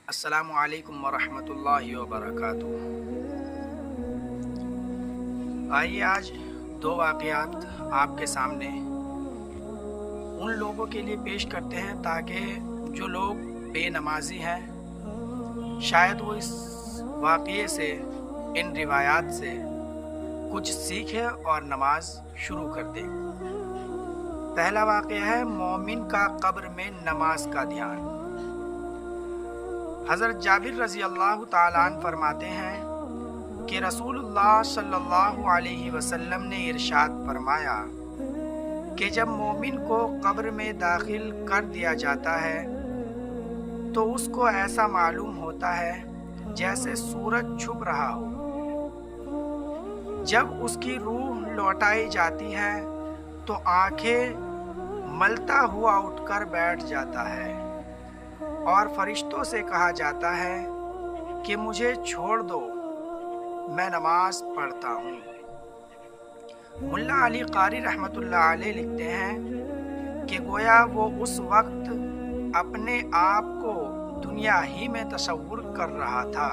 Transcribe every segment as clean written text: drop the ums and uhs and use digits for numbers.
السلام علیکم ورحمۃ اللہ وبرکاتہ۔ آئیے آج دو واقعات آپ کے سامنے ان لوگوں کے لیے پیش کرتے ہیں تاکہ جو لوگ بے نمازی ہیں شاید وہ اس واقعے سے، ان روایات سے کچھ سیکھیں اور نماز شروع کر دیں۔ پہلا واقعہ ہے مومن کا قبر میں نماز کا دھیان۔ حضرت جابر رضی اللہ تعالیٰ عنہ فرماتے ہیں کہ رسول اللہ صلی اللہ علیہ وسلم نے ارشاد فرمایا کہ جب مومن کو قبر میں داخل کر دیا جاتا ہے تو اس کو ایسا معلوم ہوتا ہے جیسے سورج چھپ رہا ہو۔ جب اس کی روح لوٹائی جاتی ہے تو آنکھیں ملتا ہوا اٹھ کر بیٹھ جاتا ہے اور فرشتوں سے کہا جاتا ہے کہ مجھے چھوڑ دو، میں نماز پڑھتا ہوں۔ ملا علی قاری رحمۃ اللہ علیہ لکھتے ہیں کہ گویا وہ اس وقت اپنے آپ کو دنیا ہی میں تصور کر رہا تھا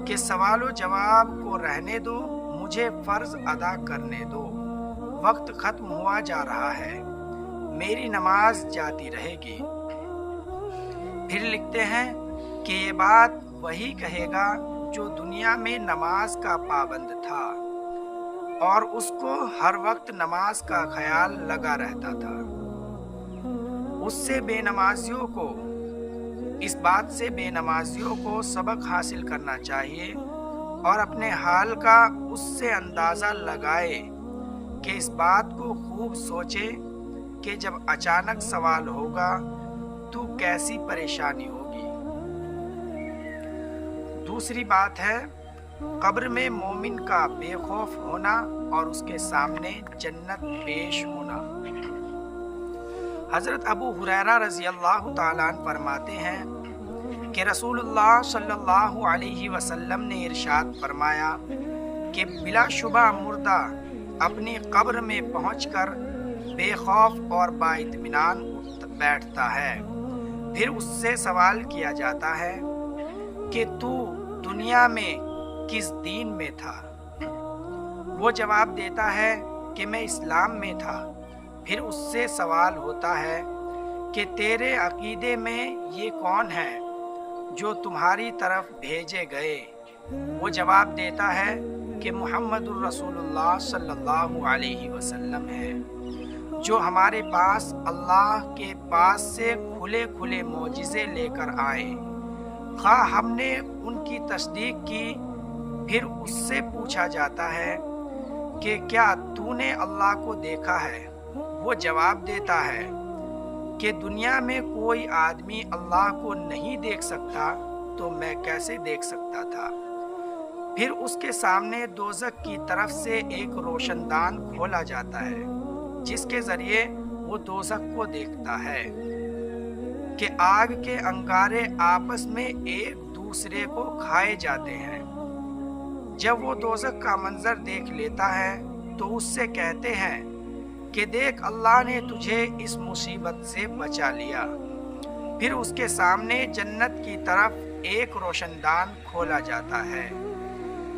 کہ سوال و جواب کو رہنے دو، مجھے فرض ادا کرنے دو، وقت ختم ہوا جا رہا ہے، میری نماز جاتی رہے گی۔ پھر لکھتے ہیں کہ یہ بات وہی کہے گا جو دنیا میں نماز کا پابند تھا اور اس کو ہر وقت نماز کا خیال لگا رہتا تھا۔ اس بات سے بے نمازیوں کو سبق حاصل کرنا چاہیے اور اپنے حال کا اس سے اندازہ لگائے کہ اس بات کو خوب سوچے کہ جب اچانک سوال ہوگا تو کیسی پریشانی ہوگی۔ دوسری بات ہے قبر میں مومن کا بے خوف ہونا اور اس کے سامنے جنت پیش ہونا۔ حضرت ابو ہریرہ رضی اللہ تعالیٰ عنہ فرماتے ہیں کہ رسول اللہ صلی اللہ علیہ وسلم نے ارشاد فرمایا کہ بلا شبہ مردہ اپنی قبر میں پہنچ کر بے خوف اور بااطمینان بیٹھتا ہے۔ پھر اس سے سوال کیا جاتا ہے کہ تو دنیا میں کس دین میں تھا؟ وہ جواب دیتا ہے کہ میں اسلام میں تھا۔ پھر اس سے سوال ہوتا ہے کہ تیرے عقیدے میں یہ کون ہے جو تمہاری طرف بھیجے گئے؟ وہ جواب دیتا ہے کہ محمد الرسول اللہ صلی اللہ علیہ وسلم ہے، جو ہمارے پاس اللہ کے پاس سے کھلے کھلے معجزے لے کر آئے۔ خواہ ہم نے ان کی تصدیق کی۔ پھر اس سے پوچھا جاتا ہے کہ کیا تو نے اللہ کو دیکھا ہے؟ وہ جواب دیتا ہے کہ دنیا میں کوئی آدمی اللہ کو نہیں دیکھ سکتا تو میں کیسے دیکھ سکتا تھا؟ پھر اس کے سامنے دوزخ کی طرف سے ایک روشن دان کھولا جاتا ہے جس کے ذریعے وہ دوزخ کو دیکھتا ہے کہ آگ کے انگارے آپس میں ایک دوسرے کو کھائے جاتے ہیں۔ جب وہ دوزخ کا منظر دیکھ لیتا ہے تو اس سے کہتے ہیں کہ دیکھ اللہ نے تجھے اس مصیبت سے بچا لیا۔ پھر اس کے سامنے جنت کی طرف ایک روشن دان کھولا جاتا ہے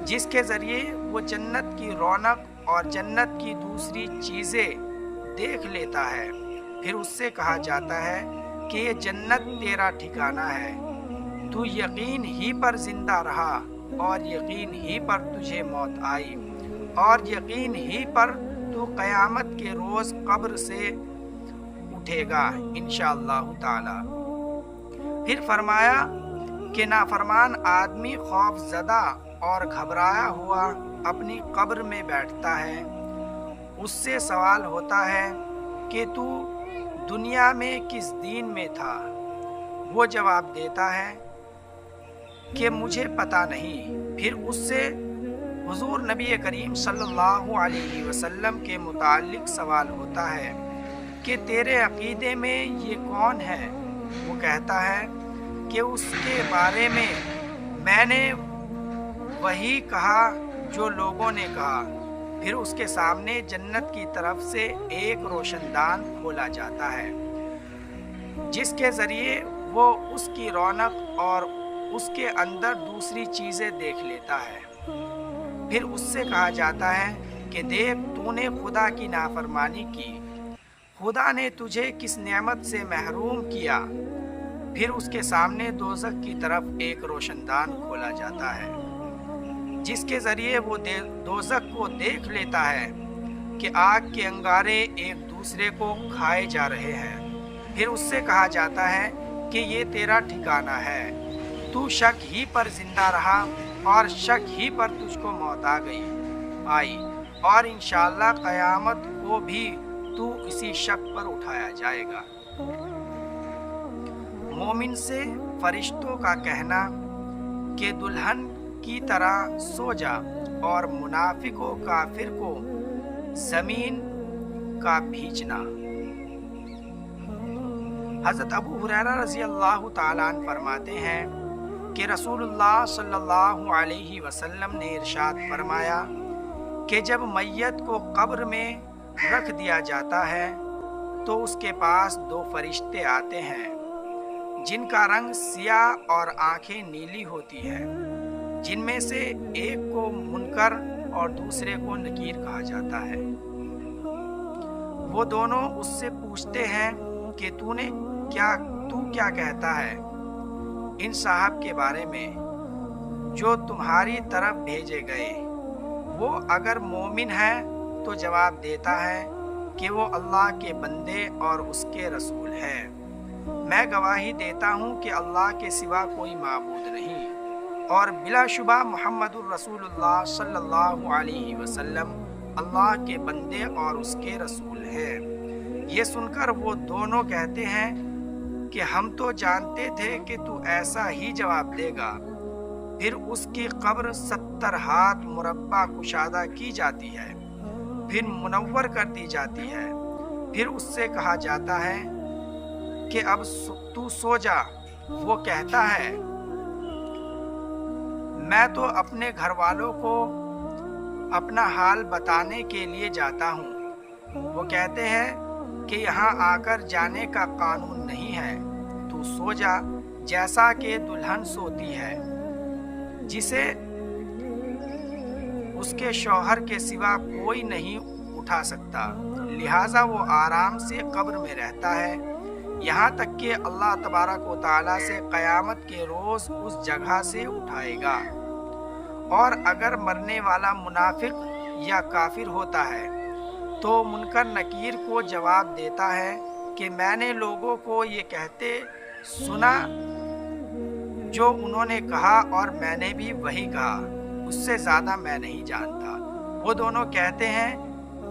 جس کے ذریعے وہ جنت کی رونق اور جنت کی دوسری چیزیں دیکھ لیتا ہے۔ پھر اس سے کہا جاتا ہے کہ یہ جنت تیرا ٹھکانہ ہے، تو یقین ہی پر زندہ رہا اور یقین ہی پر تجھے موت آئی اور یقین ہی پر تو قیامت کے روز قبر سے اٹھے گا انشاءاللہ تعالی۔ پھر فرمایا کہ نافرمان آدمی خوف زدہ اور گھبرایا ہوا اپنی قبر میں بیٹھتا ہے۔ اس سے سوال ہوتا ہے کہ تو دنیا میں کس دین میں تھا؟ وہ جواب دیتا ہے کہ مجھے پتہ نہیں۔ پھر اس سے حضور نبی کریم صلی اللہ علیہ وسلم کے متعلق سوال ہوتا ہے کہ تیرے عقیدے میں یہ کون ہے؟ وہ کہتا ہے کہ اس کے بارے میں نے وہی کہا جو لوگوں نے کہا۔ پھر اس کے سامنے جنت کی طرف سے ایک روشن دان کھولا جاتا ہے جس کے ذریعے وہ اس کی رونق اور اس کے اندر دوسری چیزیں دیکھ لیتا ہے۔ پھر اس سے کہا جاتا ہے کہ دیکھ تو نے خدا کی نافرمانی کی، خدا نے تجھے کس نعمت سے محروم کیا۔ پھر اس کے سامنے دوزخ کی طرف ایک روشن دان کھولا جاتا ہے جس کے ذریعے وہ دوزخ کو دیکھ لیتا ہے کہ آگ کے انگارے ایک دوسرے کو کھائے جا رہے ہیں۔ پھر اس سے کہا جاتا ہے کہ یہ تیرا ٹھکانہ ہے، تو شک ہی پر زندہ رہا اور شک ہی پر تجھ کو موت آئی اور انشاءاللہ قیامت کو بھی تو اسی شک پر اٹھایا جائے گا۔ مومن سے فرشتوں کا کہنا کہ دلہن کی طرح سو جا اور منافق و کافر کو زمین کا بھیجنا۔ حضرت ابو ہریرہ رضی اللہ تعالیٰ عنہ فرماتے ہیں کہ رسول اللہ صلی اللہ علیہ وسلم نے ارشاد فرمایا کہ جب میت کو قبر میں رکھ دیا جاتا ہے تو اس کے پاس دو فرشتے آتے ہیں جن کا رنگ سیاہ اور آنکھیں نیلی ہوتی ہے، جن میں سے ایک کو منکر اور دوسرے کو نکیر کہا جاتا ہے۔ وہ دونوں اس سے پوچھتے ہیں کہ تو کیا کہتا ہے ان صاحب کے بارے میں جو تمہاری طرف بھیجے گئے؟ وہ اگر مومن ہے تو جواب دیتا ہے کہ وہ اللہ کے بندے اور اس کے رسول ہے۔ میں گواہی دیتا ہوں کہ اللہ کے سوا کوئی معبود نہیں اور بلا شبہ محمد الرسول اللہ صلی اللہ علیہ وسلم اللہ کے بندے اور اس کے رسول ہیں۔ یہ سن کر وہ دونوں کہتے ہیں کہ ہم تو جانتے تھے کہ تو ایسا ہی جواب دے گا۔ پھر اس کی قبر 70 ہاتھ مربع کشادہ کی جاتی ہے، پھر منور کر دی جاتی ہے۔ پھر اس سے کہا جاتا ہے کہ اب تو سو جا۔ وہ کہتا ہے میں تو اپنے گھر والوں کو اپنا حال بتانے کے لیے جاتا ہوں۔ وہ کہتے ہیں کہ یہاں آ کر جانے کا قانون نہیں ہے، تو سو جا جیسا کہ دلہن سوتی ہے جسے اس کے شوہر کے سوا کوئی نہیں اٹھا سکتا، لہٰذا وہ آرام سے قبر میں رہتا ہے یہاں تک کہ اللہ تبارک و تعالیٰ سے قیامت کے روز اس جگہ سے اٹھائے گا۔ اور اگر مرنے والا منافق یا کافر ہوتا ہے تو منکر نکیر کو جواب دیتا ہے کہ میں نے لوگوں کو یہ کہتے سنا جو انہوں نے کہا اور میں نے بھی وہی کہا، اس سے زیادہ میں نہیں جانتا۔ وہ دونوں کہتے ہیں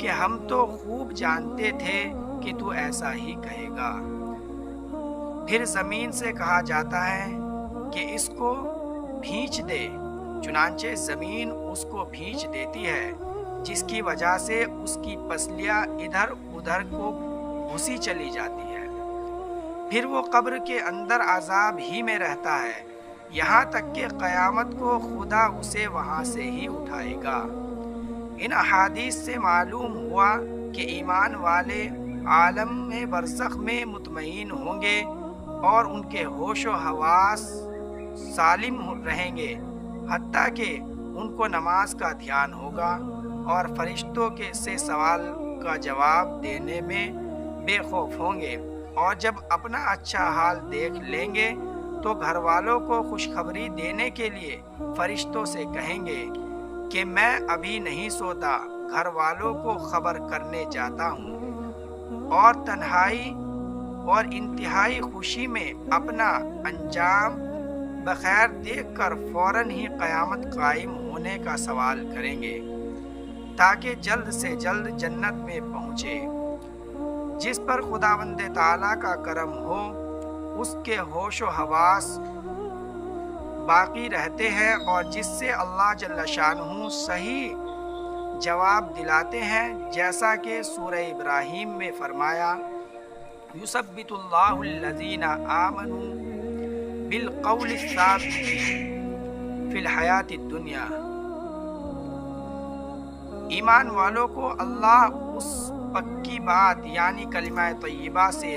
کہ ہم تو خوب جانتے تھے کہ تو ایسا ہی کہے گا۔ پھر زمین سے کہا جاتا ہے کہ اس کو بھینچ دے، چنانچہ زمین اس کو بھینچ دیتی ہے، جس کی وجہ سے اس کی پسلیاں ادھر ادھر کو گھسی چلی جاتی ہے۔ پھر وہ قبر کے اندر عذاب ہی میں رہتا ہے یہاں تک کہ قیامت کو خدا اسے وہاں سے ہی اٹھائے گا۔ ان احادیث سے معلوم ہوا کہ ایمان والے عالم میں برزخ میں مطمئن ہوں گے اور ان کے ہوش و حواس سالم رہیں گے، حتیٰ کہ ان کو نماز کا دھیان ہوگا اور فرشتوں سے سوال کا جواب دینے میں بے خوف ہوں گے، اور جب اپنا اچھا حال دیکھ لیں گے تو گھر والوں کو خوشخبری دینے کے لیے فرشتوں سے کہیں گے کہ میں ابھی نہیں سوتا، گھر والوں کو خبر کرنے جاتا ہوں، اور تنہائی اور انتہائی خوشی میں اپنا انجام بخیر دیکھ کر فوراً ہی قیامت قائم ہونے کا سوال کریں گے تاکہ جلد سے جلد جنت میں پہنچے۔ جس پر خداوند تعالیٰ کا کرم ہو اس کے ہوش و حواس باقی رہتے ہیں، اور جس سے اللہ جل شانہ صحیح جواب دلاتے ہیں، جیسا کہ سورہ ابراہیم میں فرمایا یثبت اللہ الذین آمنوا بالقول الثابت فی الحیات الدنیا۔ ایمان والوں کو اللہ اس پکی بات یعنی کلمہ طیبہ سے